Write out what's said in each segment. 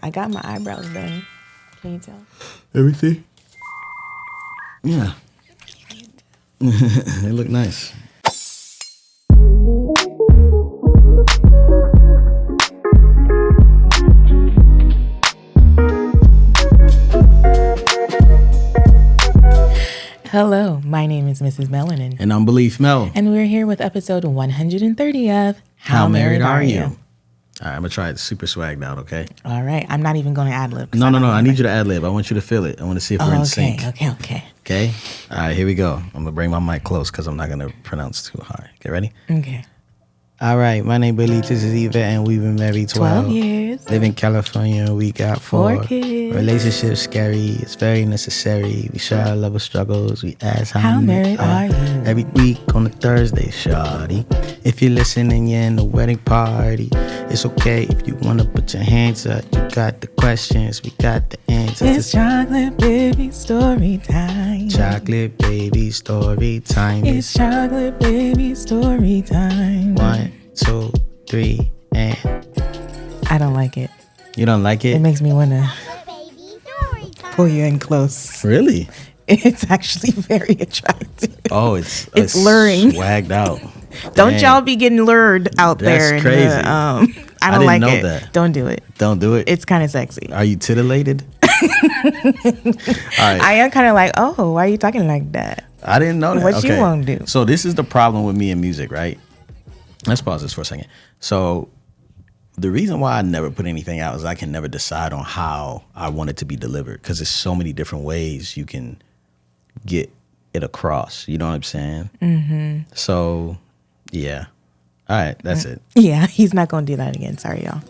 I got my eyebrows done. Can you tell? Everything? Yeah. They look nice. Hello, my name is Mrs. Melanin. And I'm Beleaf Mel. And we're here with episode 130 of How Married Are You? All right, I'm going to try it super swagged out, okay? All right. I'm not even going to ad-lib. No. I need you to ad-lib. I want you to feel it. I want to see if we're in sync. Okay. Okay? All right, here we go. I'm going to bring my mic close because I'm not going to pronounce too hard. Get ready? Okay. All right, my name is Beleaf. This is Yvette, and we've been married 12 years. Live in California. We got four kids. Relationships scary. It's very necessary. We share our love of struggles. We ask how married are you? Every week on a Thursday, shawty. If you're listening, you're in the wedding party. It's okay if you want to put your hands up. You got the questions. We got the answers. It's chocolate baby story time. Chocolate baby story time. It's chocolate baby story time. 1, 2, 3, and... I don't like it. You don't like it? It makes me want to pull you in close. Really? It's actually very attractive. Oh, it's luring. Swagged out. Don't Dang. Y'all be getting lured out there. That's crazy. I don't didn't like know it. that. Don't do it. Don't do it. It's kind of sexy. Are you titillated? All right. I am kind of like, oh, why are you talking like that? I didn't know that. What you won't do? So this is the problem with me and music, right? Let's pause this for a second. So the reason why I never put anything out is I can never decide on how I want it to be delivered because there's so many different ways you can get it across. You know what I'm saying? Mm-hmm. So, yeah. All right, that's it. Yeah, he's not going to do that again. Sorry, y'all.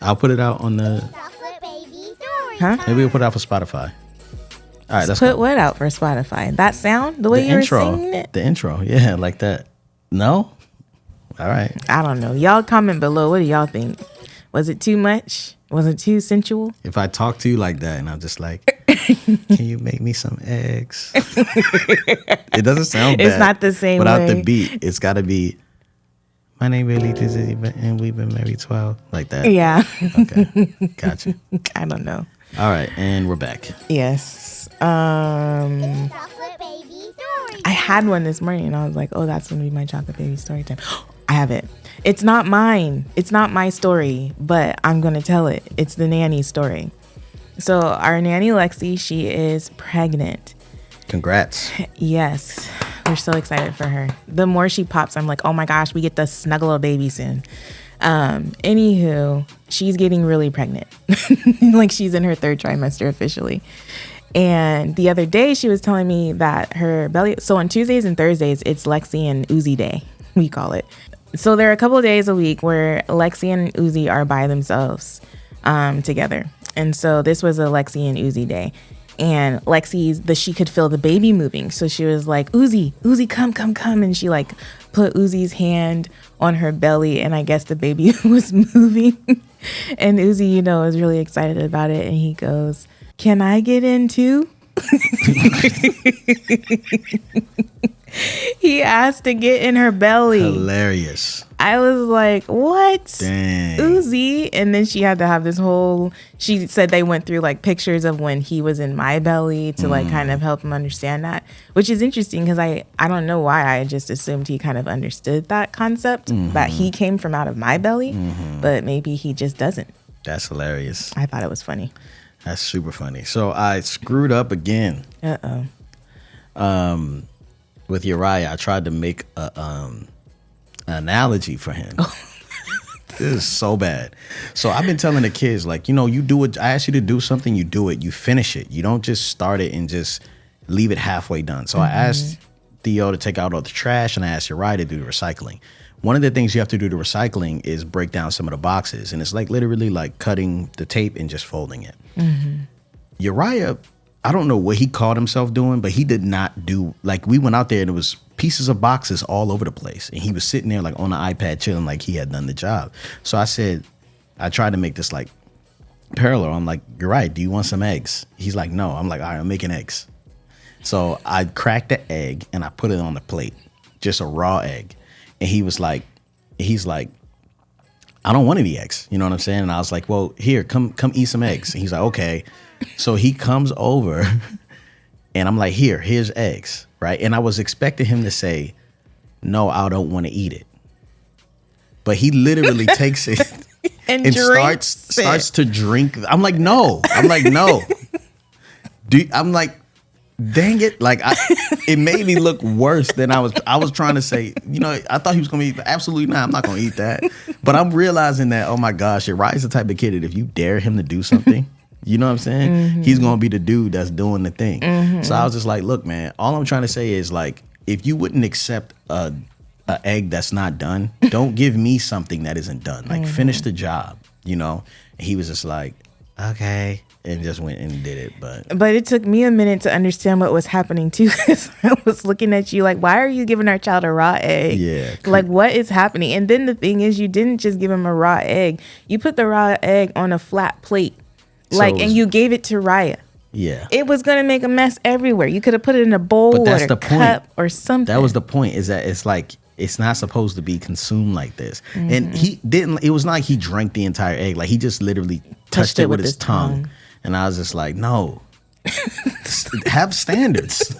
I'll put it out on the... Huh? Maybe we'll put it out for Spotify. All right, let's put go. what out for Spotify? That sound? The way you were singing it? The intro. Yeah, like that. No? All right. I don't know. Y'all comment below. What do y'all think? Was it too much? Was it too sensual? If I talk to you like that and I'm just like, can you make me some eggs? It doesn't sound bad. It's not the same without way. the beat. It's got to be, my name really is and we've been married 12. Like that. Yeah. Okay. Gotcha. I don't know. All right. And we're back. Yes. I had one this morning and I was like, oh, that's going to be my chocolate baby story time. I have it. It's not mine. It's not my story, but I'm going to tell it. It's the nanny story. So our nanny, Lexi, she is pregnant. Congrats. Yes. We're so excited for her. The more she pops, I'm like, oh my gosh, we get to snuggle a baby soon. Anywho, she's getting really pregnant. Like she's in her 3rd trimester officially. And the other day she was telling me that her belly, so on Tuesdays and Thursdays, it's Lexi and Uzi day, we call it. So there are a couple of days a week where Lexi and Uzi are by themselves together. And so this was a Lexi and Uzi day. And she could feel the baby moving. So she was like, Uzi, come. And she like put Uzi's hand on her belly. And I guess the baby was moving. And Uzi, is really excited about it. And he goes, can I get in too? He asked to get in her belly. Hilarious. I was like, what? Dang. Uzi. And then she had to have this whole, she said they went through like pictures of when he was in my belly to like kind of help him understand that, which is interesting because I don't know why I just assumed he kind of understood that concept, that he came from out of my belly, but maybe he just doesn't. That's hilarious. I thought it was funny. That's super funny. So I screwed up again. Uh-oh. With Uriah, I tried to make an analogy for him. This is so bad. So I've been telling the kids, like, you do it. I ask you to do something, you do it, you finish it. You don't just start it and just leave it halfway done. So I asked Theo to take out all the trash, and I asked Uriah to do the recycling. One of the things you have to do to recycling is break down some of the boxes, and it's like literally like cutting the tape and just folding it. Uriah, I don't know what he called himself doing, but he did not do, like, we went out there and there was pieces of boxes all over the place. And he was sitting there like on the iPad chilling like he had done the job. So I tried to make this like parallel. I'm like, Uriah, do you want some eggs? He's like, no. I'm like, all right, I'm making eggs. So I cracked the egg and I put it on the plate, just a raw egg. And he's like, I don't want any eggs. You know what I'm saying? And I was like, well, here, come eat some eggs. And he's like, okay. So he comes over and I'm like, here's eggs. Right. And I was expecting him to say, no, I don't want to eat it. But he literally takes it and starts to drink. I'm like, no. I'm like, dang it. Like, it made me look worse than I was trying to say, I thought he was going to eat. Absolutely not. I'm not going to eat that. But I'm realizing that, oh my gosh, Ryan's the type of kid that if you dare him to do something, you know what I'm saying? Mm-hmm. He's going to be the dude that's doing the thing. Mm-hmm. So I was just like, look, man, all I'm trying to say is like, if you wouldn't accept an egg that's not done, don't give me something that isn't done. Like, finish the job, And he was just like, okay. And just went and did it. But it took me a minute to understand what was happening too. Because I was looking at you like, why are you giving our child a raw egg? Yeah. Like, what is happening? And then the thing is, you didn't just give him a raw egg. You put the raw egg on a flat plate. And you gave it to Raya. Yeah. It was going to make a mess everywhere. You could have put it in a bowl or a cup or something. That was the point, is that it's like, it's not supposed to be consumed like this. Mm-hmm. And it was not like he drank the entire egg. Like, he just literally touched it with his tongue. And I was just like, no, have standards.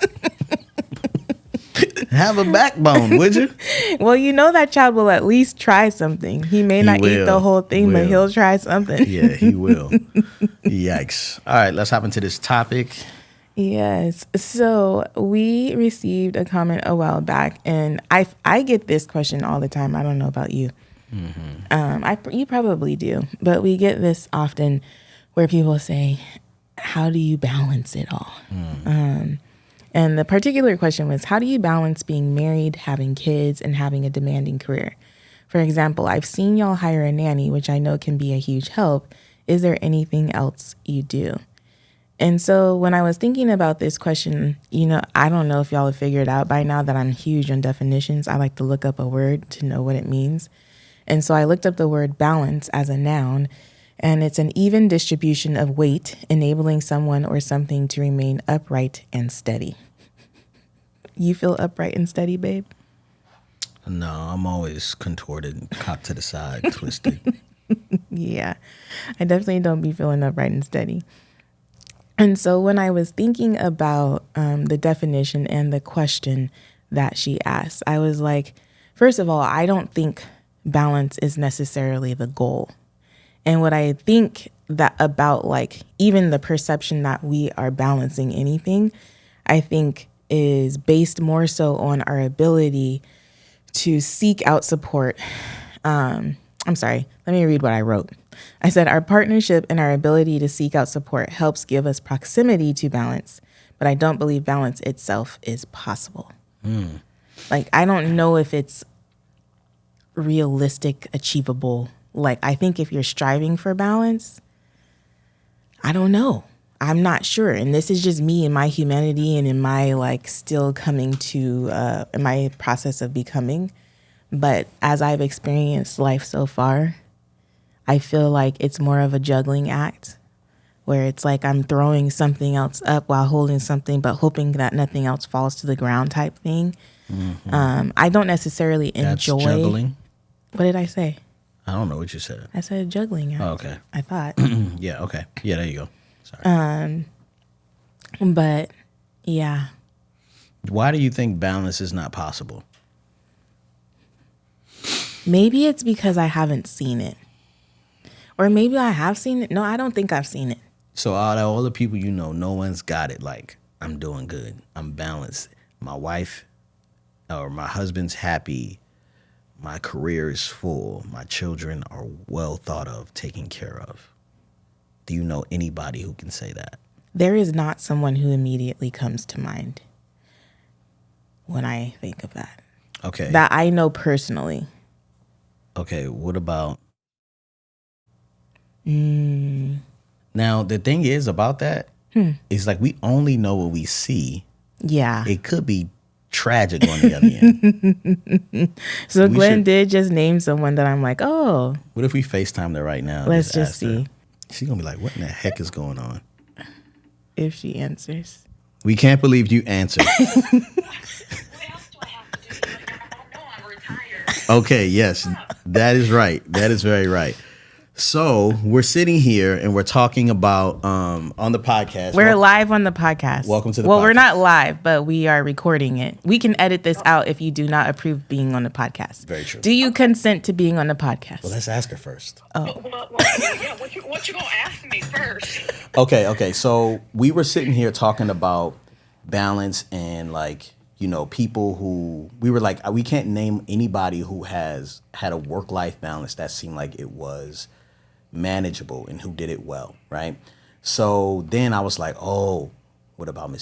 Have a backbone, would you? Well, that child will at least try something. He may not eat the whole thing, but he'll try something. Yeah, he will. Yikes. All right, let's hop into this topic. Yes. So we received a comment a while back, and I get this question all the time. I don't know about you. Mm-hmm. You probably do, but we get this often where people say, how do you balance it all? And the particular question was, how do you balance being married, having kids, and having a demanding career? For example, I've seen y'all hire a nanny, which I know can be a huge help. Is there anything else you do? And so when I was thinking about this question, I don't know if y'all have figured out by now that I'm huge on definitions. I like to look up a word to know what it means. And so I looked up the word balance as a noun, and it's an even distribution of weight, enabling someone or something to remain upright and steady. You feel upright and steady, babe? No, I'm always contorted, cocked to the side, twisted. Yeah, I definitely don't be feeling upright and steady. And so when I was thinking about the definition and the question that she asked, I was like, first of all, I don't think balance is necessarily the goal. And what I think that about, like, even the perception that we are balancing anything, I think is based more so on our ability to seek out support. I'm sorry, let me read what I wrote. I said, our partnership and our ability to seek out support helps give us proximity to balance, but I don't believe balance itself is possible. Like, I don't know if it's realistic, achievable. Like, I think if you're striving for balance, I don't know. I'm not sure. And this is just me in my humanity and in my, like, still coming to, in my process of becoming. But as I've experienced life so far, I feel like it's more of a juggling act where it's like I'm throwing something else up while holding something, but hoping that nothing else falls to the ground type thing. Mm-hmm. I don't necessarily enjoy. That's juggling? What did I say? I don't know what you said. I said juggling act. Oh, okay. I thought. Yeah, okay. Yeah, there you go. Sorry. But yeah. Why do you think balance is not possible? Maybe it's because I haven't seen it. Or maybe I have seen it. No, I don't think I've seen it. So out of all the people you know, no one's got it like, I'm doing good. I'm balanced. My wife or my husband's happy. My career is full. My children are well thought of, taken care of. Do you know anybody who can say that? There is not someone who immediately comes to mind when I think of that. Okay. That I know personally. Okay, what about... Now, the thing is about that is like we only know what we see. Yeah. It could be tragic on the other end. So Glen did just name someone that I'm like, oh. What if we FaceTime her right now? Let's just see. She's going to be like, what in the heck is going on? If she answers. We can't believe you answered. Okay, yes, that is right. That is very right. So we're sitting here and we're talking about on the podcast. We're live on the podcast. Welcome to the podcast. podcast. We're not live, but we are recording it. We can edit this out if you do not approve being on the podcast. Very true. Do you consent to being on the podcast? Well, let's ask her first. Well, yeah, what you gonna ask me first? Okay. So we were sitting here talking about balance and people who we were like, we can't name anybody who has had a work-life balance that seemed like it was manageable and who did it well, right? So then I was like, oh, what about Miss?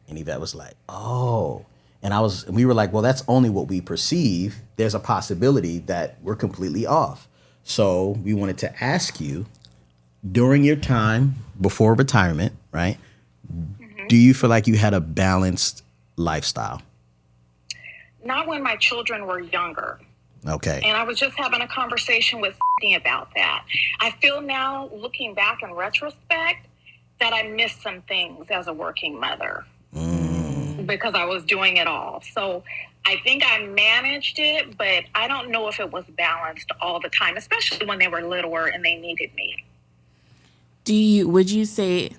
And Yvette was like, oh, and we were like, well, that's only what we perceive. There's a possibility that we're completely off. So we wanted to ask you, during your time before retirement, right? Mm-hmm. Do you feel like you had a balanced lifestyle? Not when my children were younger. Okay. And I was just having a conversation with about that. I feel now, looking back in retrospect, that I missed some things as a working mother because I was doing it all. So I think I managed it, but I don't know if it was balanced all the time, especially when they were littler and they needed me. Would you say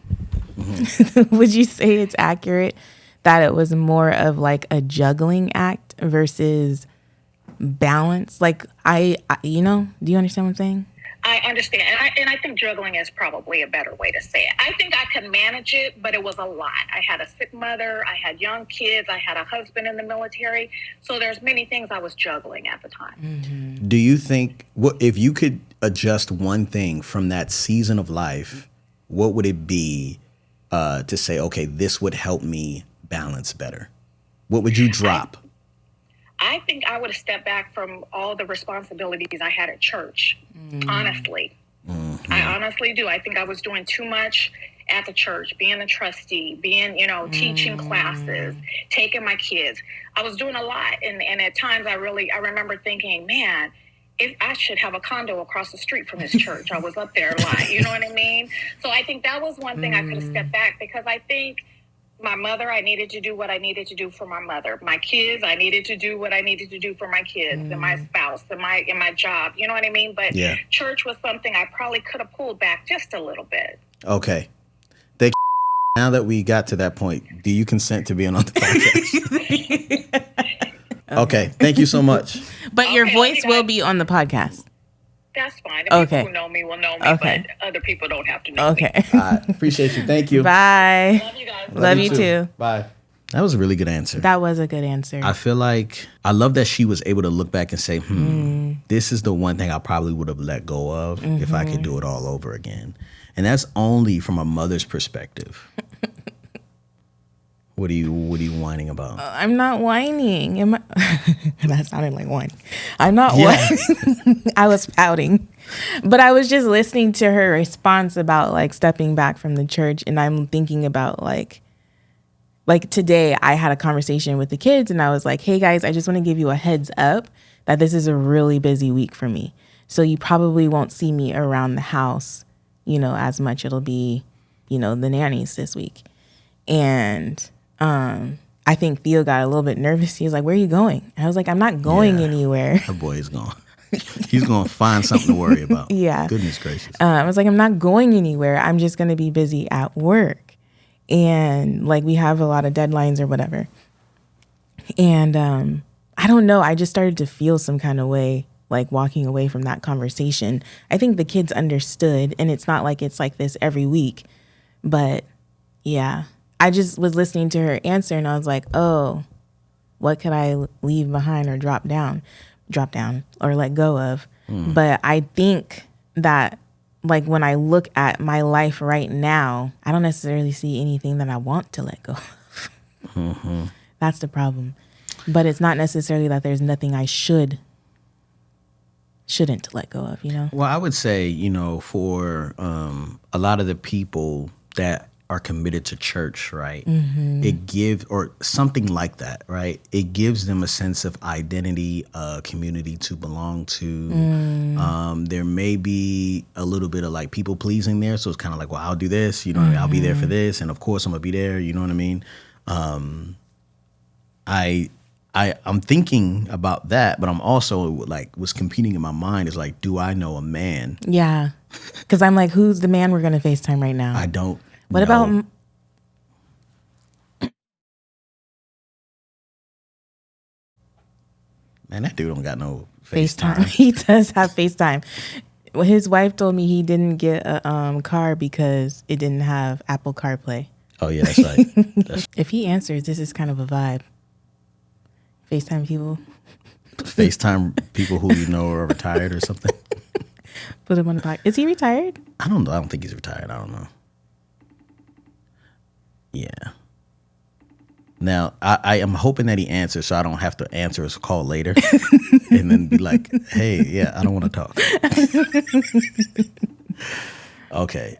it's accurate that it was more of like a juggling act versus balance? Like do you understand what I'm saying? I understand. And I think juggling is probably a better way to say it. I think I could manage it, but it was a lot. I had a sick mother. I had young kids. I had a husband in the military. So there's many things I was juggling at the time. Mm-hmm. Do you think, if you could adjust one thing from that season of life, what would it be to say, okay, this would help me balance better? What would you drop? I think I would have stepped back from all the responsibilities I had at church, honestly. Mm-hmm. I honestly do. I think I was doing too much at the church, being a trustee, being, teaching classes, taking my kids. I was doing a lot. And at times I remember thinking, man, if I should have a condo across the street from this church. I was up there a lot. You know what I mean? So I think that was one thing I could have stepped back, because I think my mother, I needed to do what I needed to do for my mother. My kids, I needed to do what I needed to do for my kids and my spouse and my job. You know what I mean? But church was something I probably could have pulled back just a little bit. Okay. Now that we got to that point, do you consent to being on the podcast? Okay. Thank you so much. But your voice will be on the podcast. That's fine. The people who know me will know me, but other people don't have to know me. I appreciate you. Thank you. Bye. Love you guys. Love you too. Bye. That was a really good answer. That was a good answer. I feel like I love that she was able to look back and say, this is the one thing I probably would have let go of if I could do it all over again. And that's only from a mother's perspective. What are you whining about? I'm not whining. That sounded like whining. I'm not whining. I was pouting. But I was just listening to her response about like stepping back from the church, and I'm thinking about like today I had a conversation with the kids and I was like, hey guys, I just want to give you a heads up that this is a really busy week for me. So you probably won't see me around the house, as much. It'll be, the nannies this week. And I think Theo got a little bit nervous. He was like, where are you going? And I was like, I'm not going anywhere. That boy is gone. He's going to find something to worry about. Yeah. Goodness gracious. I was like, I'm not going anywhere. I'm just going to be busy at work. And like, we have a lot of deadlines or whatever. And I don't know. I just started to feel some kind of way, like walking away from that conversation. I think the kids understood, and it's not like it's like this every week. But yeah. I just was listening to her answer and I was like, oh, what could I leave behind or drop down or let go of? But I think that like when I look at my life right now, I don't necessarily see anything that I want to let go of. That's the problem. But it's not necessarily that there's nothing I shouldn't let go of, Well, I would say, for a lot of the people that are committed to church, right? It gives, or something like that, right? It gives them a sense of identity, a community to belong to. There may be a little bit of like people pleasing there. So it's kind of like, well, I'll do this, I'll be there for this. And of course I'm gonna be there. You know what I mean? I'm thinking about that, but I'm also like, what's competing in my mind is like, do I know a man? Yeah. Because I'm like, who's the man we're going to FaceTime right now? I don't What know. about... Man, that dude don't got no FaceTime. FaceTime. He does have FaceTime. Well, his wife told me he didn't get a car because it didn't have Apple CarPlay. Oh, yeah, that's right. If he answers, this is kind of a vibe. FaceTime people. FaceTime people who you know are retired or something. Put him on the podcast. Is he retired? I don't know. I don't think he's retired. I don't know. Yeah. Now, I am hoping that he answers so I don't have to answer his call later and then be like, hey, yeah, I don't want to talk. Okay.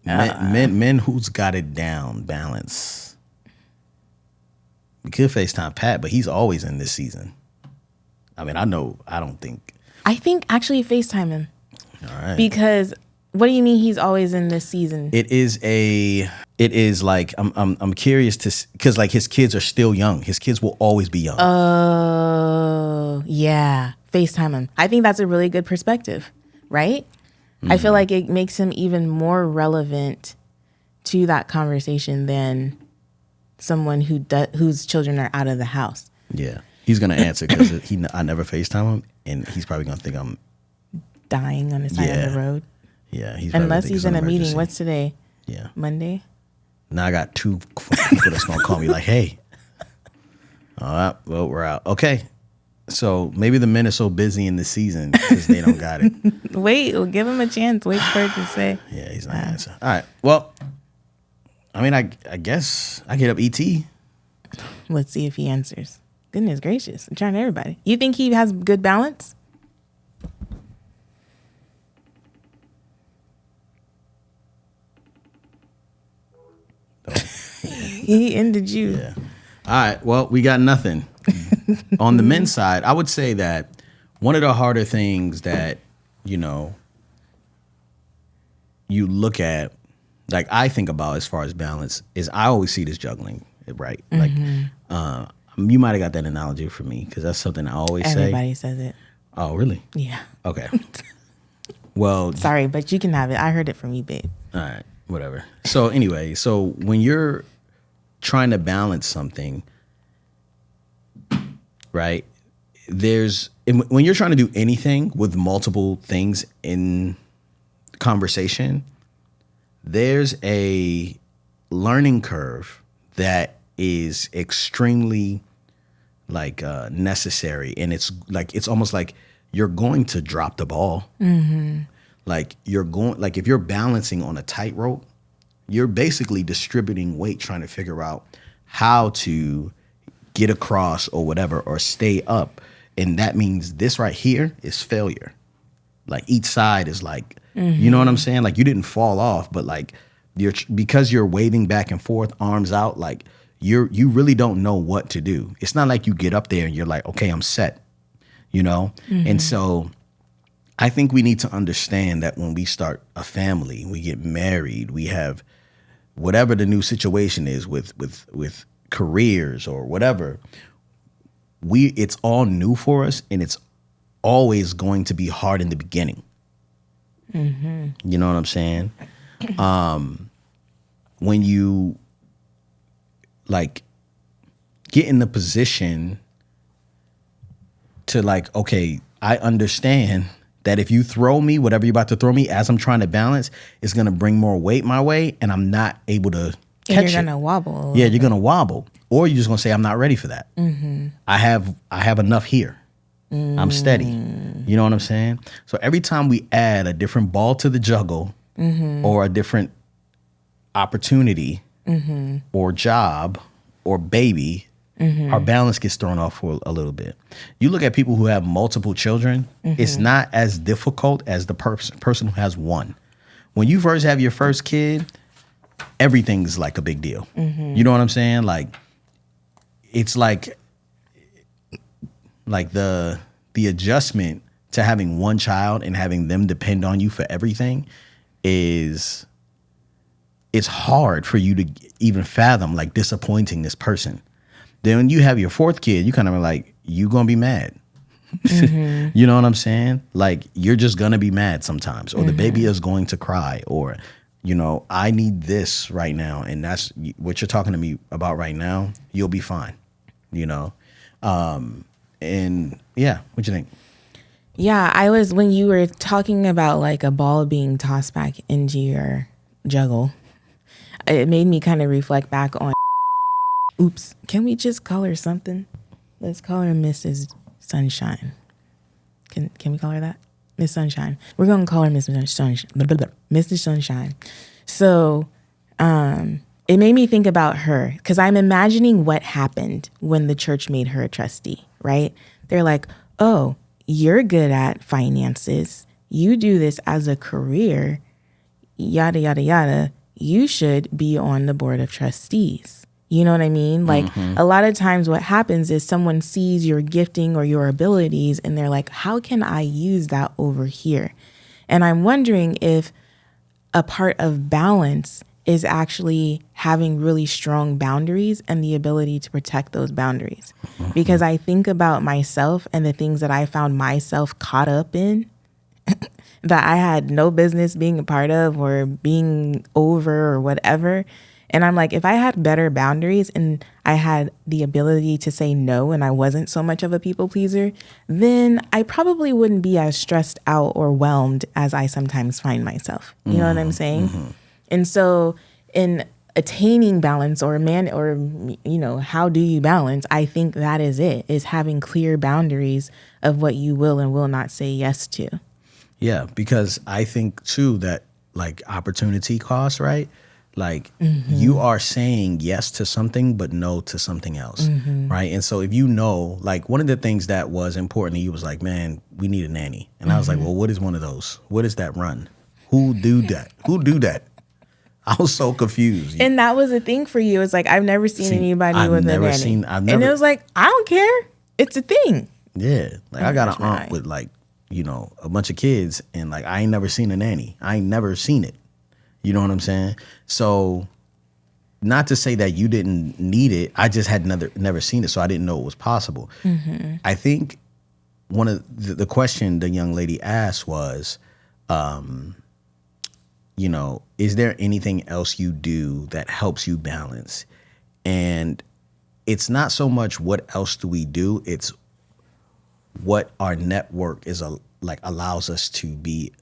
Men who's got it down, balance. We could FaceTime Pat, but he's always in this season. I mean, I think actually FaceTime him. All right. Because what do you mean he's always in this season? It is like I'm curious because like his kids are still young. His kids will always be young. Oh, yeah. FaceTime him. I think that's a really good perspective, right? I feel like it makes him even more relevant to that conversation than someone whose children are out of the house. Yeah. He's going to answer because I never FaceTime him, and he's probably going to think I'm dying on the side of the road. Yeah. Unless he's in a meeting. What's today? Yeah. Monday? Now I got 2 people that's going to call me like, hey. All right. Well, we're out. Okay. So maybe the men are so busy in the season because they don't got it. Wait, we'll give him a chance. Wait for it to say. Yeah, he's not answering. All right. Well, I mean, I guess I get up ET. Let's see if he answers. Goodness gracious. I'm trying everybody. You think he has good balance? He ended you. Yeah. All right. Well, we got nothing. On the men's side, I would say that one of the harder things that, you look at, like I think about as far as balance, is I always see this juggling, right? Like, you might have got that analogy from me because that's something I always say. Everybody says it. Oh, really? Yeah. Okay. Well, sorry, but you can have it. I heard it from you, babe. All right. Whatever. So anyway, when you're trying to balance something, right? When you're trying to do anything with multiple things in conversation, there's a learning curve that is extremely necessary, and it's almost like you're going to drop the ball. Mm-hmm. Like if you're balancing on a tightrope, you're basically distributing weight, trying to figure out how to get across or whatever, or stay up. And that means this right here is failure. Like each side is like, you know what I'm saying? Like you didn't fall off, but like because you're waving back and forth, arms out, like you really don't know what to do. It's not like you get up there and you're like, okay, I'm set, And so I think we need to understand that when we start a family, we get married, we have whatever the new situation is with careers or whatever, it's all new for us, and it's always going to be hard in the beginning. Mm-hmm. You know what I'm saying? When you get in the position to okay, I understand that if you throw me, whatever you're about to throw me, as I'm trying to balance, it's going to bring more weight my way, and I'm not able to catch it. You're going to wobble. Yeah, you're going to wobble. Or you're just going to say, I'm not ready for that. Mm-hmm. I have enough here. I'm steady. You know what I'm saying? So every time we add a different ball to the juggle, or a different opportunity, or job, or baby, our balance gets thrown off for a little bit. You look at people who have multiple children, it's not as difficult as the person who has one. When you first have your first kid, everything's like a big deal. You know what I'm saying? Like, it's like the adjustment to having one child and having them depend on you for everything it's hard for you to even fathom, like, disappointing this person. Then when you have your fourth kid, you kind of like, you gonna be mad. Mm-hmm. You know what I'm saying? Like, you're just gonna be mad sometimes, or the baby is going to cry, or, you know, I need this right now, and that's what you're talking to me about right now. You'll be fine, you know. And yeah, what you think? Yeah, when you were talking about like a ball being tossed back into your juggle, it made me kind of reflect back on, oops, can we just call her something? Let's call her Mrs. Sunshine. Can we call her that? Miss Sunshine. We're going to call her Mrs. Sunshine. Mrs. Sunshine. So it made me think about her, because I'm imagining what happened when the church made her a trustee, right? They're like, oh, you're good at finances. You do this as a career, yada, yada, yada. You should be on the board of trustees. You know what I mean? Like, a lot of times what happens is someone sees your gifting or your abilities and they're like, how can I use that over here? And I'm wondering if a part of balance is actually having really strong boundaries and the ability to protect those boundaries. Because I think about myself and the things that I found myself caught up in that I had no business being a part of or being over or whatever. And I'm like, if I had better boundaries and I had the ability to say no and I wasn't so much of a people pleaser, then I probably wouldn't be as stressed out or whelmed as I sometimes find myself. You know what I'm saying? And so in attaining balance or how do you balance? I think that is having clear boundaries of what you will and will not say yes to. Yeah, because I think too that like opportunity cost, right? Like you are saying yes to something, but no to something else, right? And so if you know, like one of the things that was important to you was like, man, we need a nanny. And I was like, well, what is one of those? What is that run? Who do that? Who do that? I was so confused. And that was a thing for you. It's like, I've never seen anybody with a nanny. And it was like, I don't care. It's a thing. Yeah. Like I got an aunt with like, you know, a bunch of kids and like I ain't never seen a nanny. I ain't never seen it. You know what I'm saying? So not to say that you didn't need it. I just had never seen it. So I didn't know it was possible. I think one of the question the young lady asked was, you know, is there anything else you do that helps you balance? And it's not so much what else do we do. It's what our network is allows us to be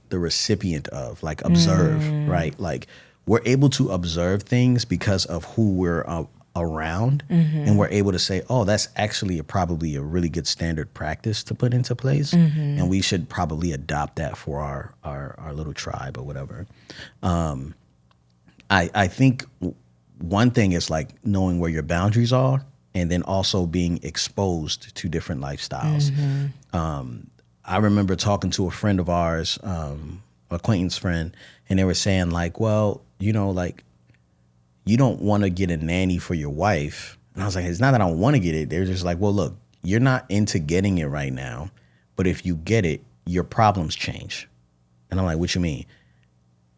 the recipient of, like observe, right? Like we're able to observe things because of who we're around, and we're able to say, oh, that's actually probably a really good standard practice to put into place, and we should probably adopt that for our little tribe or whatever. I think one thing is like knowing where your boundaries are, and then also being exposed to different lifestyles. I remember talking to a friend of ours, acquaintance friend, and they were saying like, well, you know, like you don't want to get a nanny for your wife. And I was like, it's not that I don't want to get it. They're just like, well, look, you're not into getting it right now, but if you get it, your problems change. And I'm like, what you mean?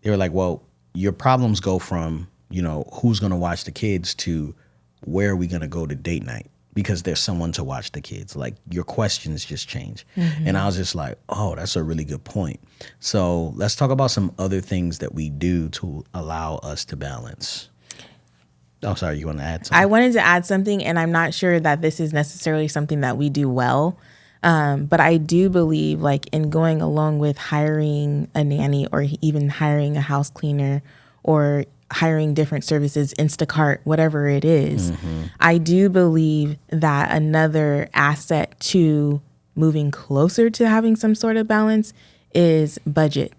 They were like, well, your problems go from, you know, who's going to watch the kids to where are we going to go to date night? Because there's someone to watch the kids. Like your questions just change. And I was just like, oh, that's a really good point. So let's talk about some other things that we do to allow us to balance. Oh, sorry, you want to add something? I wanted to add something, and I'm not sure that this is necessarily something that we do well. But I do believe like in going along with hiring a nanny or even hiring a house cleaner or hiring different services, Instacart, whatever it is, I do believe that another asset to moving closer to having some sort of balance is budget.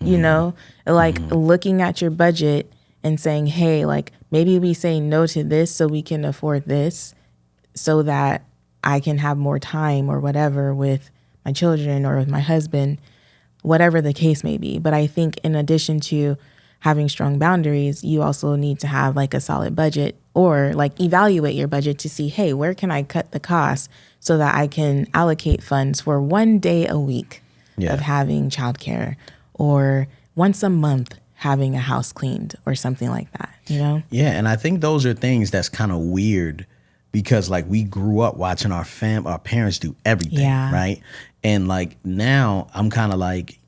You know, like looking at your budget and saying, hey, like maybe we say no to this so we can afford this so that I can have more time or whatever with my children or with my husband, whatever the case may be. But I think in addition to having strong boundaries, you also need to have like a solid budget or like evaluate your budget to see, hey, where can I cut the costs so that I can allocate funds for one day a week of having childcare, or once a month having a house cleaned or something like that, you know? Yeah, and I think those are things that's kind of weird because like we grew up watching our parents do everything, Yeah. right? And like now I'm kind of like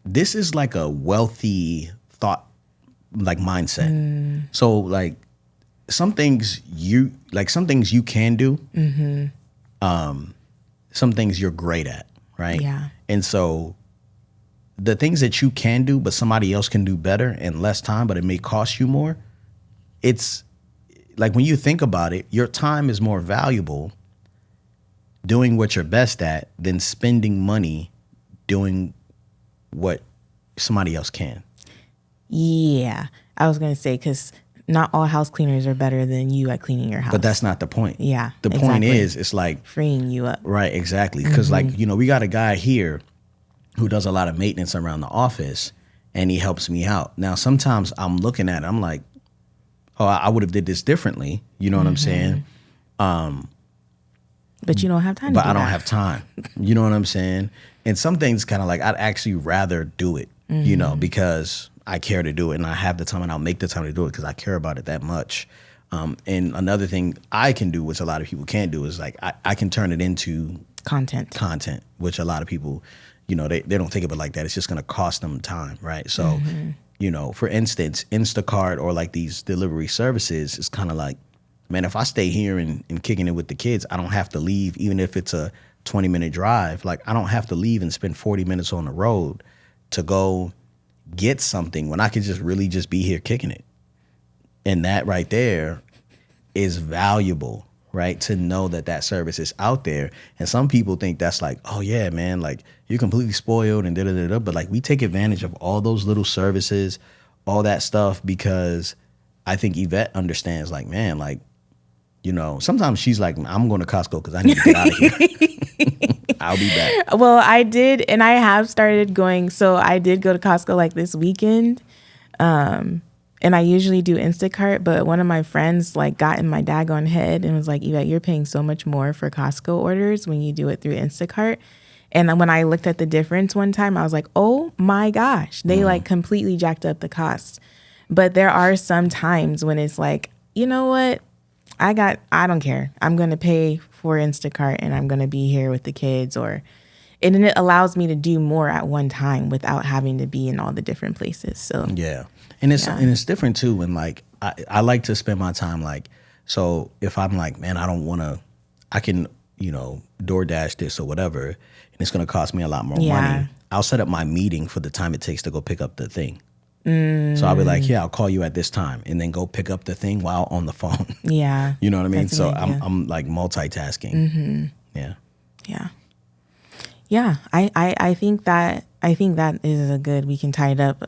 this is like a wealthy thought like mindset. So like some things you can do. Some things you're great at, right? Yeah. And so the things that you can do, but somebody else can do better in less time, but it may cost you more. It's like when you think about it, your time is more valuable doing what you're best at than spending money doing what somebody else can. Yeah. I was going to say, because not all house cleaners are better than you at cleaning your house. But that's not the point. Yeah. The point is, it's like freeing you up. Right, exactly. Because like, you know, we got a guy here who does a lot of maintenance around the office and he helps me out. Now, sometimes I'm looking at it, I'm like, oh, I would have did this differently. You know what I'm saying? But you don't have time But to do I don't that. have time. You know what I'm saying? And some things kind of like I'd actually rather do it, you know, because I care to do it and I have the time and I'll make the time to do it because I care about it that much. And another thing I can do, which a lot of people can't do, is like I can turn it into Content, which a lot of people, you know, they don't think of it like that. It's just going to cost them time, right? So, you know, for instance, Instacart or like these delivery services, it's kind of like, man, if I stay here and kicking it with the kids, I don't have to leave, even if it's a 20-minute drive. Like, I don't have to leave and spend 40 minutes on the road to go get something when I could just really just be here kicking it. And that right there is valuable, right? To know that that service is out there. And some people think that's like, oh yeah, man, like you're completely spoiled and da-da-da-da. But like we take advantage of all those little services, all that stuff, because I think Yvette understands like, man, like, you know, sometimes she's like, I'm going to Costco because I need to get out of here. I'll be back. Well, I did, and I have started going. So I did go to Costco like this weekend, and I usually do Instacart. But one of my friends like got in my daggone head and was like, "Yvette, you're paying so much more for Costco orders when you do it through Instacart." And then when I looked at the difference one time, I was like, "Oh my gosh, they like completely jacked up the cost." But there are some times when it's like, you know what? I don't care. I'm going to pay for Instacart and I'm going to be here with the kids, and it allows me to do more at one time without having to be in all the different places. So yeah. And it's different too. When like, I like to spend my time like, so if I'm like, man, I can, you know, DoorDash this or whatever, and it's going to cost me a lot more money. I'll set up my meeting for the time it takes to go pick up the thing. So I'll be like, yeah, I'll call you at this time and then go pick up the thing while on the phone. Yeah. You know what I mean? That's So a good idea. I'm like multitasking. Yeah. Yeah. Yeah. I think that is a good, we can tie it up.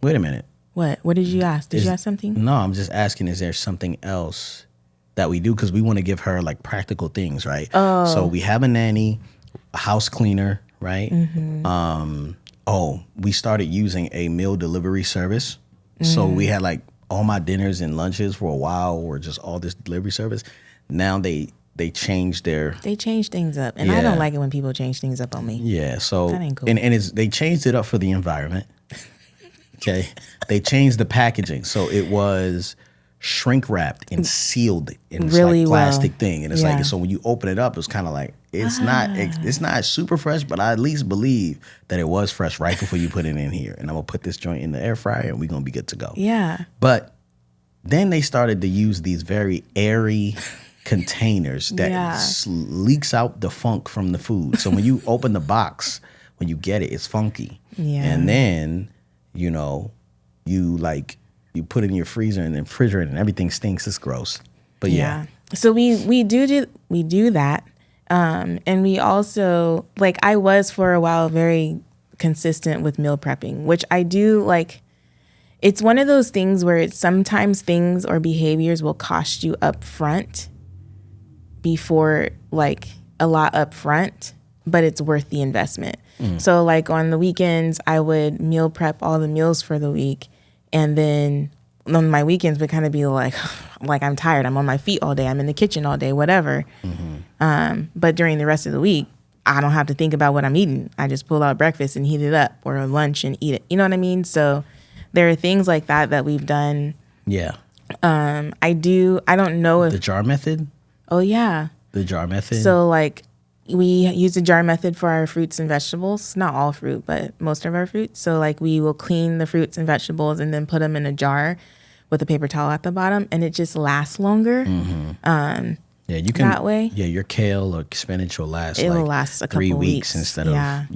Wait a minute. What did you ask? Did you ask something? No, I'm just asking, is there something else that we do? Because we want to give her like practical things, right? Oh. So we have a nanny, a house cleaner, right? We started using a meal delivery service. So we had like all my dinners and lunches for a while were just all this delivery service. Now they changed They change things up. And I don't like it when people change things up on me. Yeah, so that ain't cool. and they changed it up for the environment. Okay. They changed the packaging. So it was shrink wrapped and sealed in this really like plastic well. thing. And it's like, so when you open it up, it's kind of like, it's not super fresh, but I at least believe that it was fresh right before you put it in here. And I'm going to put this joint in the air fryer and we're going to be good to go. Yeah. But then they started to use these very airy containers that leaks out the funk from the food. So when you open the box, when you get it, it's funky. Yeah. And then, you know, you put it in your freezer and then refrigerator and everything stinks. It's gross. But yeah. So we do that. And we also, like, I was for a while very consistent with meal prepping, which I do like. It's one of those things where it's sometimes things or behaviors will cost you up front before like a lot up front, but it's worth the investment. So like on the weekends, I would meal prep all the meals for the week. And then on my weekends would kind of be like I'm tired. I'm on my feet all day. I'm in the kitchen all day, whatever. But during the rest of the week, I don't have to think about what I'm eating. I just pull out breakfast and heat it up, or lunch and eat it. You know what I mean? So there are things like that we've done. Yeah. I don't know if The jar method? Oh yeah. The jar method? So like we use the jar method for our fruits and vegetables. Not all fruit, but most of our fruits. So like we will clean the fruits and vegetables and then put them in a jar with a paper towel at the bottom, and it just lasts longer. Yeah, you can that way. Yeah, your kale or spinach will last. It'll like last a 3 couple weeks weeks. instead Yeah.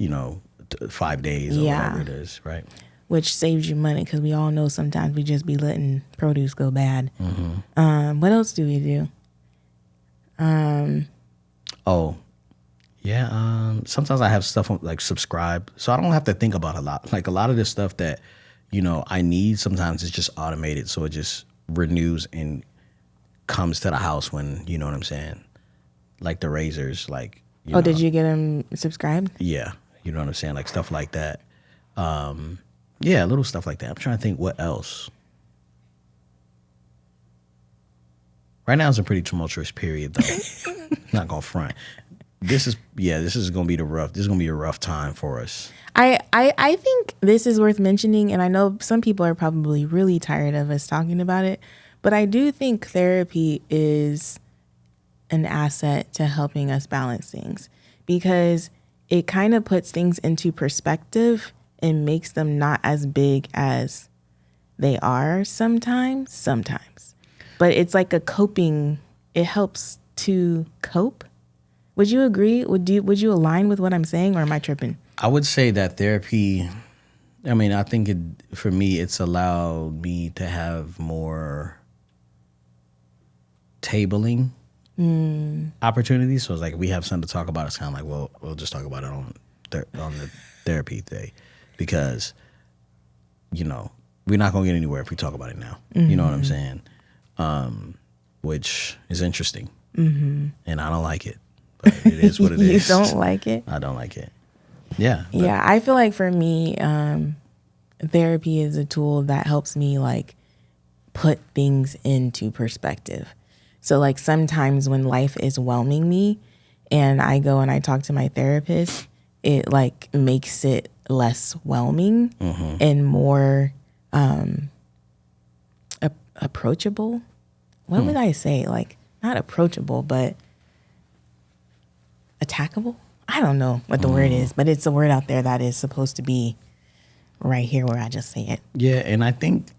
of 5 days or whatever it is, right? Which saves you money, because we all know sometimes we just be letting produce go bad. What else do we do? Oh, yeah. Sometimes I have stuff on, like subscribe, so I don't have to think about a lot. Like a lot of this stuff that I need, sometimes it's just automated, so it just renews and comes to the house when, you know what I'm saying? Like the razors, like. Did you get them subscribed? Yeah, you know what I'm saying? Like stuff like that. Yeah, little stuff like that. I'm trying to think what else. Right now is a pretty tumultuous period, though. Not gonna front. This is gonna be a rough time for us. I think this is worth mentioning, and I know some people are probably really tired of us talking about it, but I do think therapy is an asset to helping us balance things, because it kind of puts things into perspective and makes them not as big as they are sometimes. But it's like a coping, it helps to cope. Would you agree? Would you align with what I'm saying, or am I tripping? I would say that therapy, I think for me, it's allowed me to have more tabling opportunities. So it's like, we have something to talk about. It's kind of like, well, we'll just talk about it on the therapy day, because, we're not going to get anywhere if we talk about it now. You know what I'm saying? Which is interesting. And I don't like it. But it is what it is. You don't like it? I don't like it. Yeah. Yeah, I feel like for me, therapy is a tool that helps me like put things into perspective. So like sometimes when life is whelming me and I go and I talk to my therapist, it like makes it less whelming and more approachable. What would I say? Like, not approachable, but attackable? I don't know what the word is, but it's a word out there that is supposed to be right here where I just say it. Yeah, and I think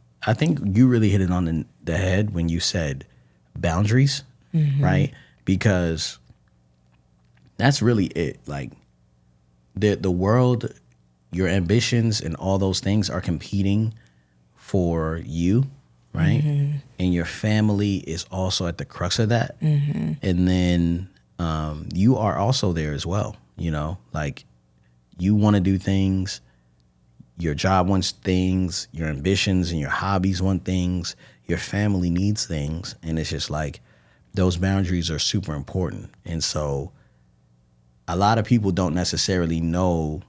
you really hit it on the head when you said boundaries, right? Because that's really it. Like the world, your ambitions and all those things are competing for you, right? And your family is also at the crux of that. And then you are also there as well, like you want to do things, your job wants things, your ambitions and your hobbies want things, your family needs things, and it's just like those boundaries are super important. And so a lot of people don't necessarily know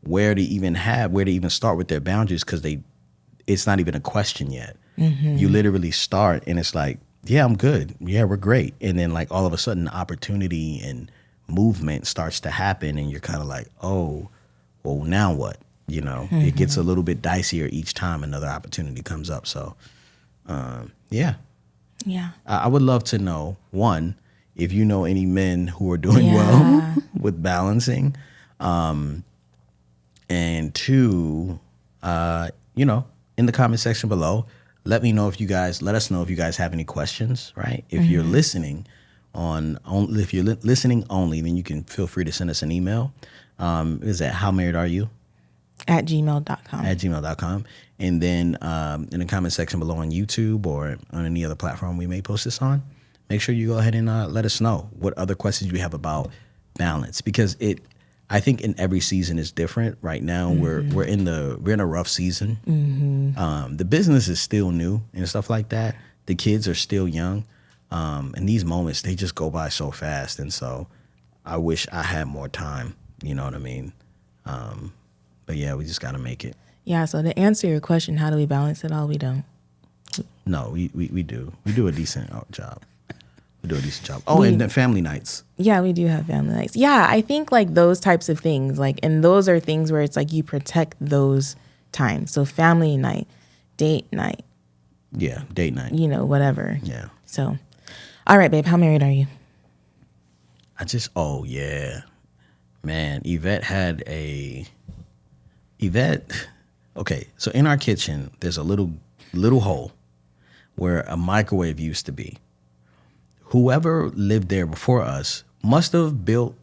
where to even start with their boundaries, because it's not even a question yet. You literally start and it's like, yeah, I'm good. Yeah, we're great. And then like all of a sudden opportunity and movement starts to happen and you're kind of like, oh, well, now what? It gets a little bit dicier each time another opportunity comes up. So, yeah. I would love to know, one, if you know any men who are doing well with balancing, and two, in the comment section below, let us know if you guys have any questions, right? If you're listening listening only, then you can feel free to send us an email. Is that howmarriedareyu? @gmail.com. And then in the comment section below on YouTube or on any other platform we may post this on, make sure you go ahead and let us know what other questions you have about balance, because I think in every season is different. Right now we're in a rough season. The business is still new and stuff like that. The kids are still young. And these moments, they just go by so fast. And so I wish I had more time, you know what I mean? But yeah, we just got to make it. Yeah, so to answer your question, how do we balance it all? We don't. No, we do. We do a decent job. We do a decent job. Oh, and then family nights. Yeah, we do have family nights. Yeah, I think like those types of things, like, and those are things where it's like you protect those times. So family night, date night. Yeah, date night. You know, whatever. Yeah. So, all right, babe, how married are you? Oh, yeah. Man, Yvette, okay, so in our kitchen, there's a little hole where a microwave used to be. Whoever lived there before us must have built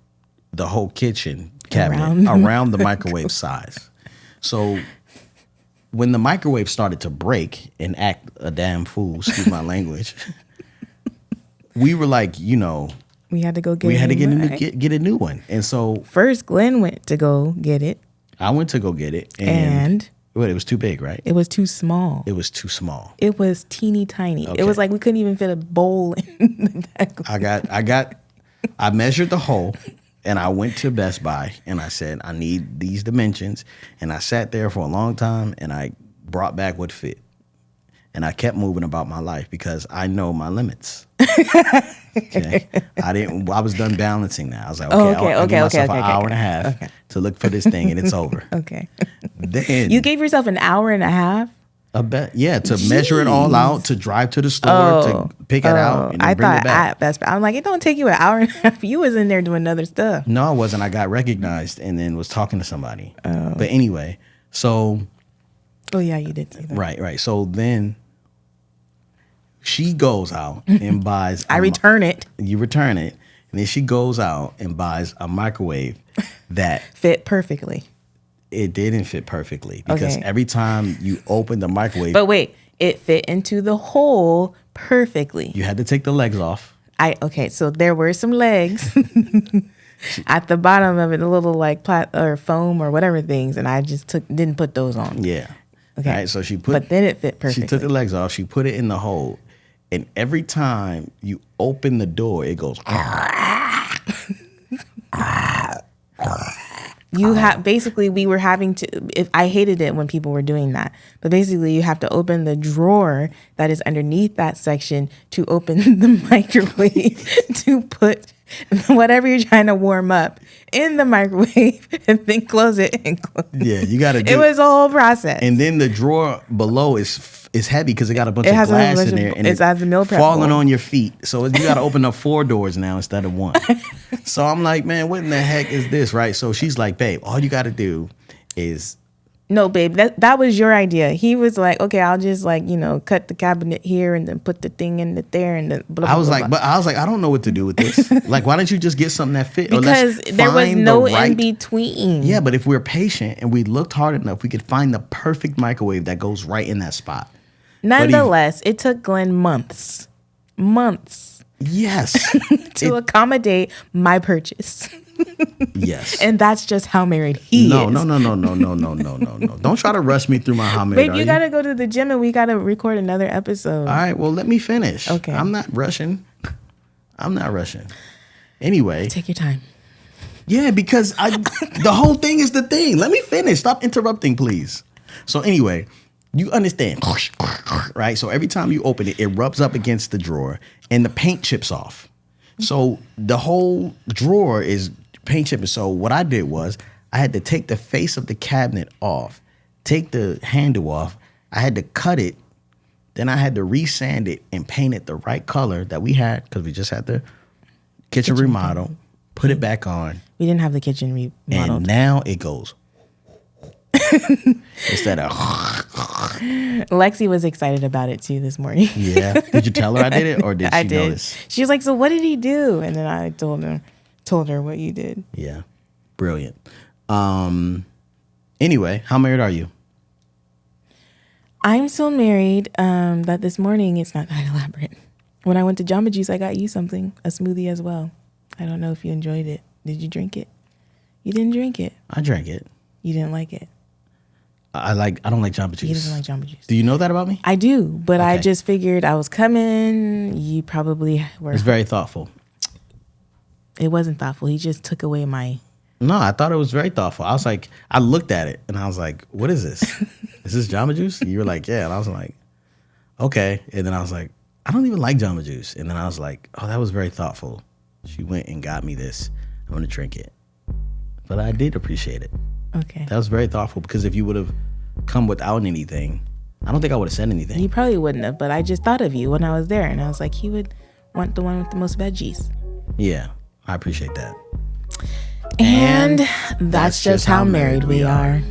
the whole kitchen cabinet around the microwave size. So when the microwave started to break and act a damn fool, excuse my language, we were like, you know, we had to go get get a new one. And so first Glen went to go get it. I went to go get it. And what, it was too big, right? It was too small. It was too small. It was teeny tiny. Okay. It was like we couldn't even fit a bowl in that. I measured the hole and I went to Best Buy and I said, I need these dimensions. And I sat there for a long time and I brought back what fit. And I kept moving about my life because I know my limits. Okay. I was done balancing that. I was like, I'll give myself an hour and a half to look for this thing and it's over. Okay. Then you gave yourself an hour and a half? To measure it all out, to drive to the store, to pick it out, and then bring it back. At Best Buy, I'm like, it don't take you an hour and a half. You was in there doing other stuff. No, I wasn't. I got recognized and then was talking to somebody. But anyway, so. Oh yeah, you did say that. Right. So then she goes out and buys. I return it. You return it, and then she goes out and buys a microwave that fit perfectly. It didn't fit perfectly because every time you open the microwave. But wait, it fit into the hole perfectly. You had to take the legs off. So there were some legs at the bottom of it, the little like or foam or whatever things, and I just didn't put those on. Yeah. Okay. Right, so but then it fit perfectly. She took the legs off. She put it in the hole, and every time you open the door, it goes. Basically we were having to. I hated it when people were doing that, but basically you have to open the drawer that is underneath that section to open the microwave to put whatever you're trying to warm up in the microwave and then close it and close it. Yeah, you got to do it. Was a whole process. And then the drawer below is heavy because it got a bunch of glass in there and it's as a meal prep falling bowl. On your feet. So you got to open up 4 doors now instead of 1. So I'm like, man, what in the heck is this, right? So she's like, babe, all you got to do is. No, babe, that was your idea. He was like, okay, I'll just like, cut the cabinet here and then put the thing in there and then blah, blah, I was blah, like, blah. But I was like, I don't know what to do with this. Like, why don't you just get something that fit? Because there was no in between. Yeah, but if we're patient and we looked hard enough, we could find the perfect microwave that goes right in that spot. Nonetheless, it took Glenn months. Yes. to accommodate my purchase. Yes. And that's just how married he is. No. Don't try to rush me through my how married Babe, you got to go to the gym and we got to record another episode. All right, well, let me finish. Okay. I'm not rushing. Anyway. Take your time. Yeah, because the whole thing is the thing. Let me finish. Stop interrupting, please. So anyway, you understand, right? So every time you open it, it rubs up against the drawer and the paint chips off. So the whole drawer is paint chipping. So what I did was I had to take the face of the cabinet off, take the handle off. I had to cut it. Then I had to resand it and paint it the right color that we had because we just had the kitchen remodel, put it back on. We didn't have the kitchen remodeled. And now it goes. Instead of. Lexi was excited about it too this morning. Yeah. Did you tell her I did it or did she notice? She was like, so what did he do? And then I told her what you did. Yeah. Brilliant. Anyway, how married are you? I'm so married that this morning it's not that elaborate. When I went to Jamba Juice, I got you something, a smoothie as well. I don't know if you enjoyed it. Did you drink it? You didn't drink it. I drank it. You didn't like it. I don't like Jamba Juice. He doesn't like Jamba Juice. Do you know that about me? I do, but okay. I just figured I was coming. You probably were. It's very thoughtful. It wasn't thoughtful. He just took away my. No, I thought it was very thoughtful. I was like, I looked at it and I was like, what is this? Is this Jamba Juice? You were like, yeah. And I was like, okay. And then I was like, I don't even like Jamba Juice. And then I was like, oh, that was very thoughtful. She went and got me this. I'm going to drink it. But I did appreciate it. Okay. That was very thoughtful, because if you would have come without anything, I don't think I would have said anything. You probably wouldn't have, but I just thought of you when I was there, and I was like, he would want the one with the most veggies. Yeah, I appreciate that. And that's just how married we are.